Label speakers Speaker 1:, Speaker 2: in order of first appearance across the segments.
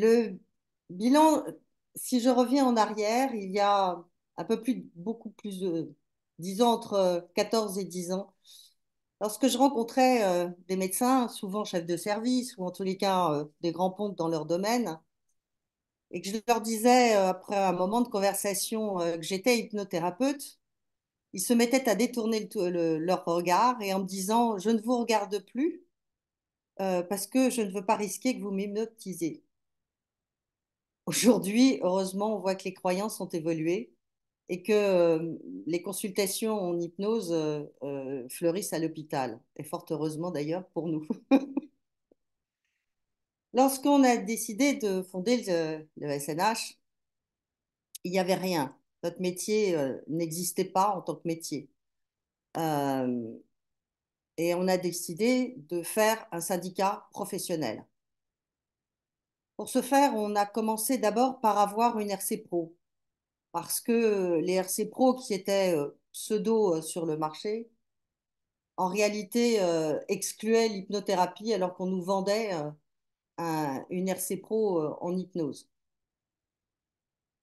Speaker 1: Le bilan, si je reviens en arrière, il y a un peu plus, beaucoup plus de, disons entre 14 et 10 ans, lorsque je rencontrais des médecins, souvent chefs de service ou en tous les cas des grands pontes dans leur domaine, et que je leur disais après un moment de conversation que j'étais hypnothérapeute, ils se mettaient à détourner leur regard et en me disant, je ne vous regarde plus parce que je ne veux pas risquer que vous m'hypnotisiez. Aujourd'hui, heureusement, on voit que les croyances ont évolué et que les consultations en hypnose fleurissent à l'hôpital. Et fort heureusement d'ailleurs pour nous. Lorsqu'on a décidé de fonder le SNH, il n'y avait rien. Notre métier n'existait pas en tant que métier. Euh, et on a décidé de faire un syndicat professionnel. Pour ce faire, on a commencé d'abord par avoir une RC Pro. Parce que les RC Pro qui étaient pseudo sur le marché, en réalité, excluaient l'hypnothérapie alors qu'on nous vendait une RC Pro en hypnose.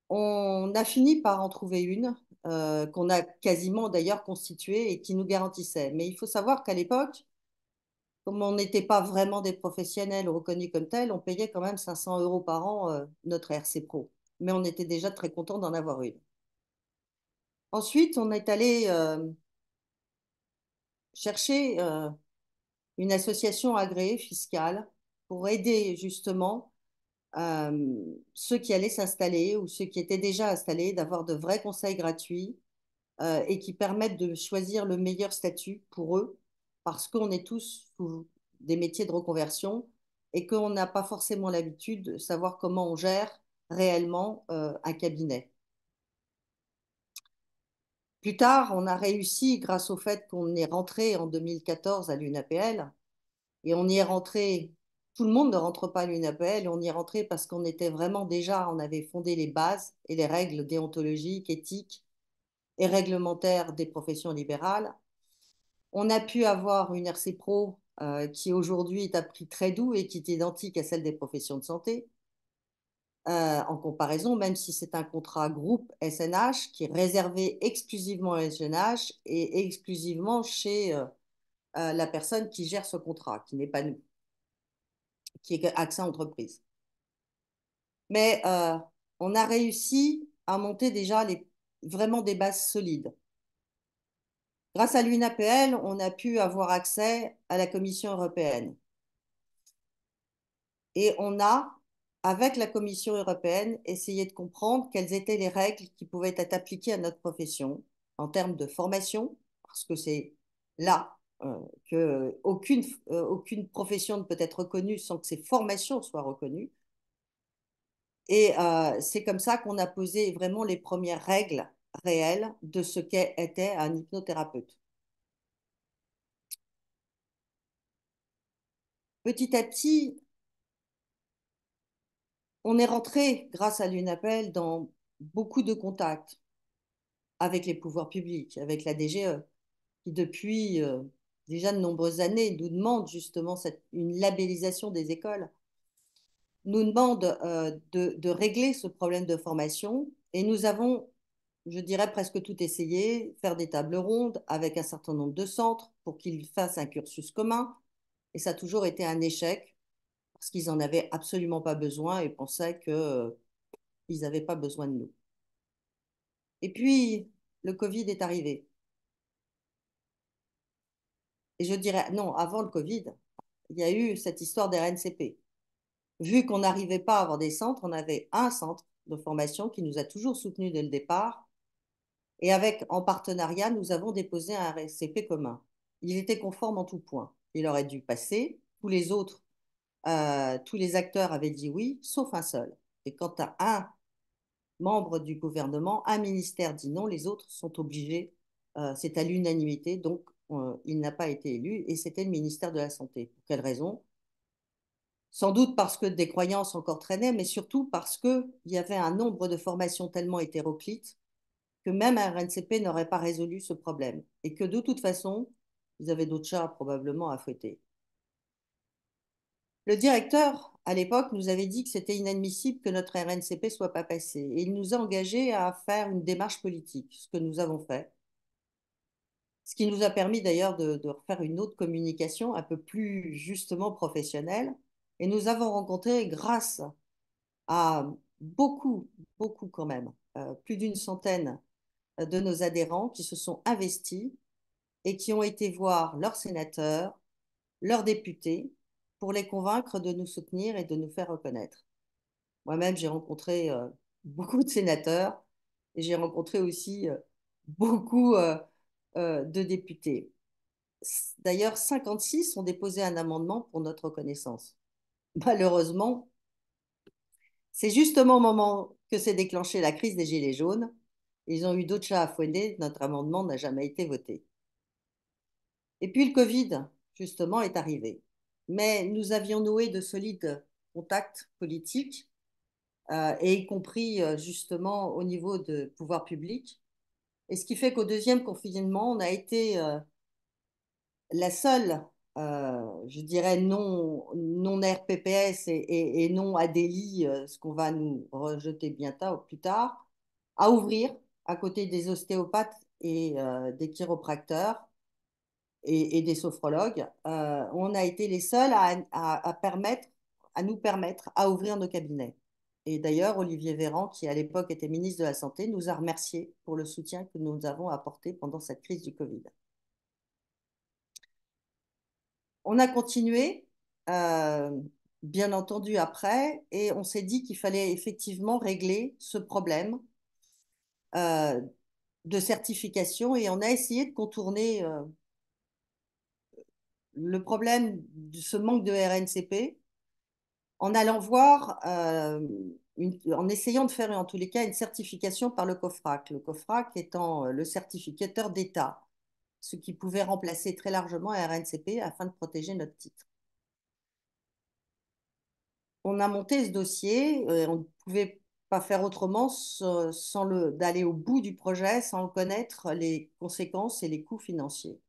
Speaker 1: On a fini par en trouver une qu'on a quasiment d'ailleurs constituée et qui nous garantissait. Mais il faut savoir qu'à l'époque, comme on n'était pas vraiment des professionnels reconnus comme tels, on payait quand même 500 euros par an notre RC Pro. Mais on était déjà très content d'en avoir une. Ensuite, on est allé chercher une association agréée fiscale pour aider justement ceux qui allaient s'installer ou ceux qui étaient déjà installés d'avoir de vrais conseils gratuits et qui permettent de choisir le meilleur statut pour eux parce qu'on est tous sous des métiers de reconversion et qu'on n'a pas forcément l'habitude de savoir comment on gère réellement un cabinet. Plus tard, on a réussi, grâce au fait qu'on est rentré en 2014 à l'UNAPL, et on y est rentré, tout le monde ne rentre pas à l'UNAPL, on y est rentré parce qu'on était vraiment déjà, on avait fondé les bases et les règles déontologiques, éthiques et réglementaires des professions libérales. On a pu avoir une RC Pro qui aujourd'hui est à prix très doux et qui est identique à celle des professions de santé. En comparaison, même si c'est un contrat groupe SNH qui est réservé exclusivement à SNH et exclusivement chez la personne qui gère ce contrat, qui n'est pas nous, qui est AXA Entreprise. Mais on a réussi à monter déjà vraiment des bases solides. Grâce à l'UNAPL, on a pu avoir accès à la Commission européenne. Et on a, avec la Commission européenne, essayé de comprendre quelles étaient les règles qui pouvaient être appliquées à notre profession en termes de formation, parce que c'est là aucune profession ne peut être reconnue sans que ses formations soient reconnues. Et c'est comme ça qu'on a posé vraiment les premières règles réelles de ce qu'était un hypnothérapeute. Petit à petit, on est rentré, grâce à l'UNAPEL, dans beaucoup de contacts avec les pouvoirs publics, avec la DGE, qui depuis déjà de nombreuses années nous demande justement une labellisation des écoles, nous demande de régler ce problème de formation. Et nous avons, je dirais, presque tout essayé, faire des tables rondes avec un certain nombre de centres pour qu'ils fassent un cursus commun. Et ça a toujours été un échec parce qu'ils n'en avaient absolument pas besoin et pensaient qu'ils n'avaient pas besoin de nous. Et puis, le Covid est arrivé. Et je dirais, non, avant le Covid, il y a eu cette histoire des RNCP. Vu qu'on n'arrivait pas à avoir des centres, on avait un centre de formation qui nous a toujours soutenus dès le départ. Et avec, en partenariat, nous avons déposé un RNCP commun. Il était conforme en tout point. Il aurait dû passer. Tous les acteurs avaient dit oui, sauf un seul. Et quand à un membre du gouvernement, un ministère dit non, les autres sont obligés. C'est à l'unanimité, donc il n'a pas été élu et c'était le ministère de la Santé. Pour quelle raison? Sans doute parce que des croyances encore traînaient, mais surtout parce qu'il y avait un nombre de formations tellement hétéroclites que même un RNCP n'aurait pas résolu ce problème. Et que de toute façon, ils avaient d'autres chats probablement à fouetter. Le directeur, à l'époque, nous avait dit que c'était inadmissible que notre RNCP soit pas passé. Et il nous a engagés à faire une démarche politique, ce que nous avons fait. Ce qui nous a permis d'ailleurs de refaire une autre communication un peu plus justement professionnelle. Et nous avons rencontré, grâce à beaucoup, beaucoup quand même, plus d'une centaine de nos adhérents qui se sont investis et qui ont été voir leurs sénateurs, leurs députés, pour les convaincre de nous soutenir et de nous faire reconnaître. Moi-même, j'ai rencontré beaucoup de sénateurs et j'ai rencontré aussi beaucoup de députés. D'ailleurs, 56 ont déposé un amendement pour notre reconnaissance. Malheureusement, c'est justement au moment que s'est déclenchée la crise des Gilets jaunes. Ils ont eu d'autres chats à fouetter, notre amendement n'a jamais été voté. Et puis le Covid, justement, est arrivé. Mais nous avions noué de solides contacts politiques, et y compris justement au niveau de pouvoir public. Et ce qui fait qu'au deuxième confinement, on a été la seule, je dirais, non RPPS et non Adélie, ce qu'on va nous rejeter bientôt, plus tard, à ouvrir à côté des ostéopathes et des chiropracteurs et des sophrologues. On a été les seuls à nous permettre à ouvrir nos cabinets. Et d'ailleurs, Olivier Véran, qui à l'époque était ministre de la Santé, nous a remerciés pour le soutien que nous avons apporté pendant cette crise du Covid. On a continué, euh, bien entendu, après, et on s'est dit qu'il fallait effectivement régler ce problème euh, de certification, et on a essayé de contourner le problème de ce manque de RNCP en allant voir, en essayant de faire en tous les cas une certification par le COFRAC. Le COFRAC étant le certificateur d'État, ce qui pouvait remplacer très largement un RNCP afin de protéger notre titre. On a monté ce dossier, on ne pouvait pas faire autrement d'aller au bout du projet sans connaître les conséquences et les coûts financiers.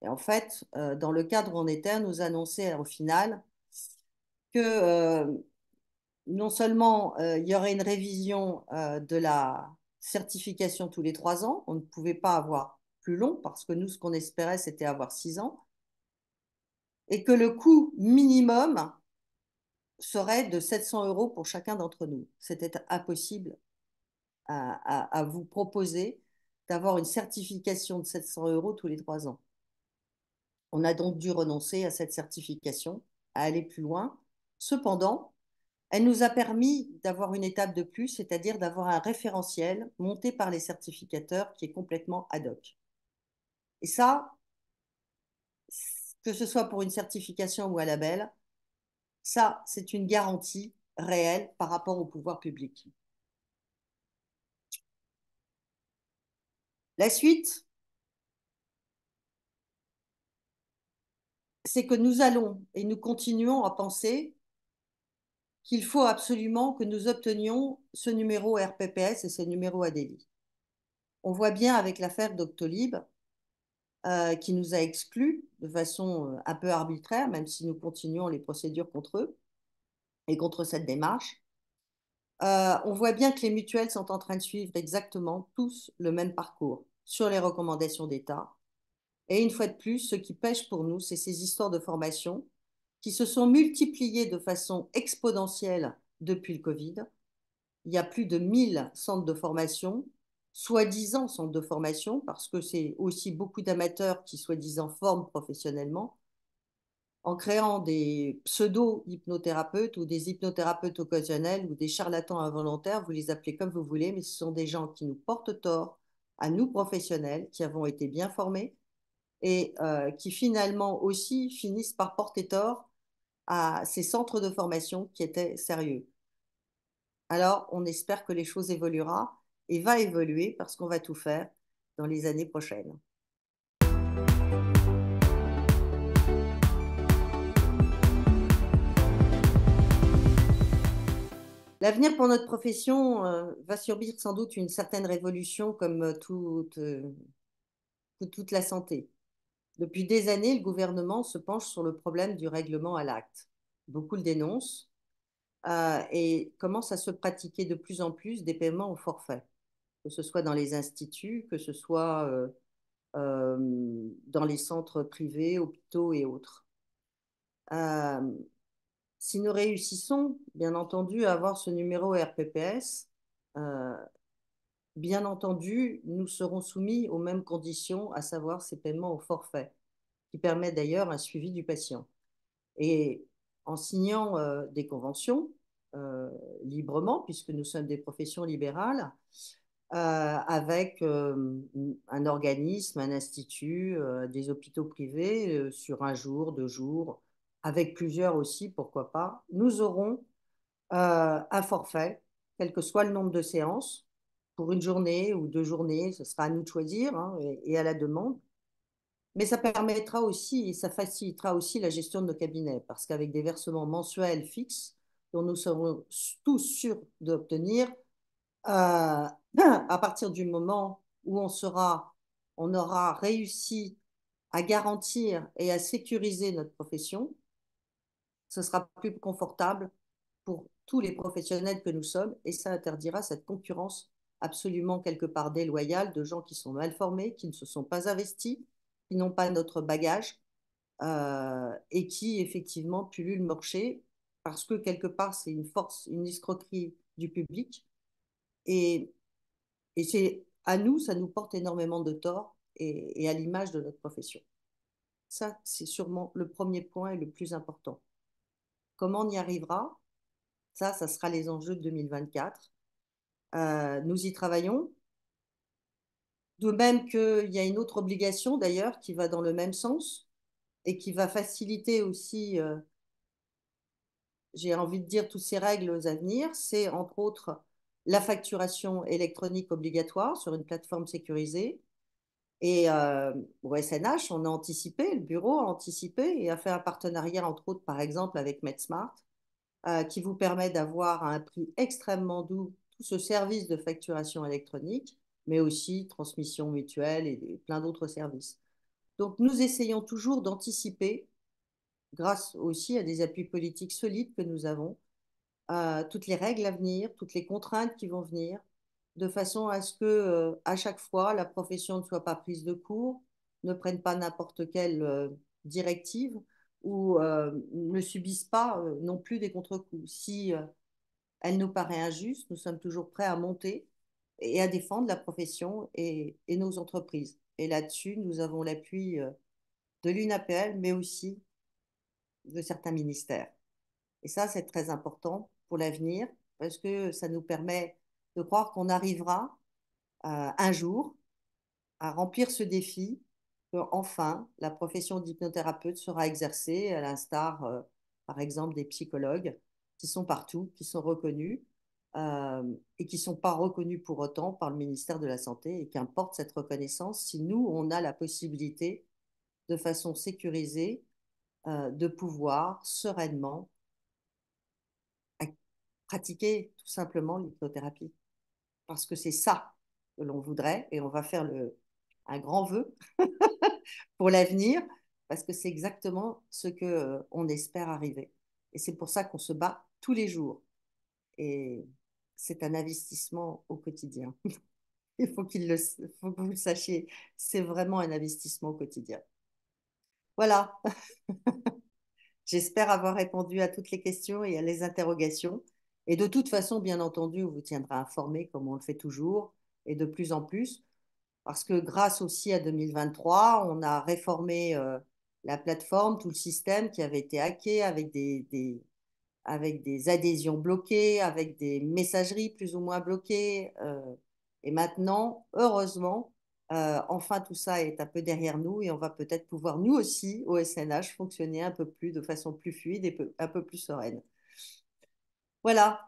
Speaker 1: Et en fait, dans le cadre où on était, on nous annonçait au final que non seulement il y aurait une révision de la certification tous les 3 ans, on ne pouvait pas avoir plus long parce que nous, ce qu'on espérait, c'était avoir 6 ans, et que le coût minimum serait de 700 euros pour chacun d'entre nous. C'était impossible à vous proposer d'avoir une certification de 700 euros tous les 3 ans. On a donc dû renoncer à cette certification, à aller plus loin. Cependant, elle nous a permis d'avoir une étape de plus, c'est-à-dire d'avoir un référentiel monté par les certificateurs qui est complètement ad hoc. Et ça, que ce soit pour une certification ou un label, ça, c'est une garantie réelle par rapport au pouvoir public. La suite, c'est que nous allons et nous continuons à penser qu'il faut absolument que nous obtenions ce numéro RPPS et ce numéro ADELI. On voit bien avec l'affaire Doctolib, qui nous a exclus de façon un peu arbitraire, même si nous continuons les procédures contre eux et contre cette démarche. On voit bien que les mutuelles sont en train de suivre exactement tous le même parcours sur les recommandations d'État. Et une fois de plus, ce qui pêche pour nous, c'est ces histoires de formation qui se sont multipliées de façon exponentielle depuis le Covid. Il y a plus de 1000 centres de formation, soi-disant centres de formation, parce que c'est aussi beaucoup d'amateurs qui soi-disant forment professionnellement, en créant des pseudo-hypnothérapeutes ou des hypnothérapeutes occasionnels ou des charlatans involontaires, vous les appelez comme vous voulez, mais ce sont des gens qui nous portent tort à nous professionnels, qui avons été bien formés et qui finalement aussi finissent par porter tort à ces centres de formation qui étaient sérieux. Alors, on espère que les choses évolueront et va évoluer parce qu'on va tout faire dans les années prochaines. L'avenir pour notre profession va subir sans doute une certaine révolution comme toute la santé. Depuis des années, le gouvernement se penche sur le problème du règlement à l'acte. beaucoup le dénoncent, et commence à se pratiquer de plus en plus des paiements au forfait, que ce soit dans les instituts, que ce soit euh, dans les centres privés, hôpitaux et autres. Euh, Si nous réussissons, bien entendu, à avoir ce numéro RPPS, euh, bien entendu, nous serons soumis aux mêmes conditions, à savoir ces paiements au forfait, qui permet d'ailleurs un suivi du patient. Et en signant des conventions euh, librement, puisque nous sommes des professions libérales, avec un organisme, un institut, des hôpitaux privés sur un jour, 2 jours, avec plusieurs aussi, pourquoi pas, nous aurons un forfait, quel que soit le nombre de séances, pour une journée ou 2 journées, ce sera à nous de choisir, hein, et à la demande. Mais ça permettra aussi et ça facilitera aussi la gestion de nos cabinets, parce qu'avec des versements mensuels fixes, dont nous serons tous sûrs d'obtenir, à partir du moment où on aura réussi à garantir et à sécuriser notre profession, ce sera plus confortable pour tous les professionnels que nous sommes et ça interdira cette concurrence absolument quelque part déloyale de gens qui sont mal formés, qui ne se sont pas investis, qui n'ont pas notre bagage et qui effectivement pullulent le marché parce que quelque part c'est une force, une escroquerie du public et, et c'est à nous, ça nous porte énormément de tort et à l'image de notre profession. Ça, c'est sûrement le premier point et le plus important. Comment on y arrivera? Ça sera les enjeux de 2024. Nous y travaillons. De même qu'il y a une autre obligation d'ailleurs qui va dans le même sens et qui va faciliter aussi, j'ai envie de dire, toutes ces règles à venir. C'est entre autres la facturation électronique obligatoire sur une plateforme sécurisée. Et au SNH, on a anticipé, le bureau a anticipé et a fait un partenariat entre autres par exemple avec MedSmart qui vous permet d'avoir à un prix extrêmement doux tout ce service de facturation électronique, mais aussi transmission mutuelle et plein d'autres services. Donc, nous essayons toujours d'anticiper, grâce aussi à des appuis politiques solides que nous avons, toutes les règles à venir, toutes les contraintes qui vont venir, de façon à ce que, à chaque fois, la profession ne soit pas prise de court, ne prenne pas n'importe quelle directive ou ne subisse pas non plus des contre-coups. Si elle nous paraît injuste, nous sommes toujours prêts à monter et à défendre la profession et nos entreprises. Et là-dessus, nous avons l'appui de l'UNAPL, mais aussi de certains ministères. Et ça, c'est très important pour l'avenir parce que ça nous permet de croire qu'on arrivera un jour à remplir ce défi, que enfin la profession d'hypnothérapeute sera exercée, à l'instar, par exemple, des psychologues qui sont partout, qui sont reconnus et qui ne sont pas reconnus pour autant par le ministère de la Santé. Et qu'importe cette reconnaissance, si nous, on a la possibilité, de façon sécurisée, de pouvoir sereinement pratiquer tout simplement l'hypnothérapie. Parce que c'est ça que l'on voudrait et on va faire un grand vœu pour l'avenir parce que c'est exactement ce que on espère arriver. Et c'est pour ça qu'on se bat tous les jours. Et c'est un investissement au quotidien. Faut que vous le sachiez. C'est vraiment un investissement au quotidien. Voilà. J'espère avoir répondu à toutes les questions et à les interrogations. Et de toute façon, bien entendu, on vous tiendra informé comme on le fait toujours et de plus en plus. Parce que grâce aussi à 2023, on a réformé la plateforme, tout le système qui avait été hacké avec avec des adhésions bloquées, avec des messageries plus ou moins bloquées. Et maintenant, heureusement, enfin tout ça est un peu derrière nous et on va peut-être pouvoir, nous aussi, au SNH, fonctionner un peu plus de façon plus fluide et un peu plus sereine. Voilà.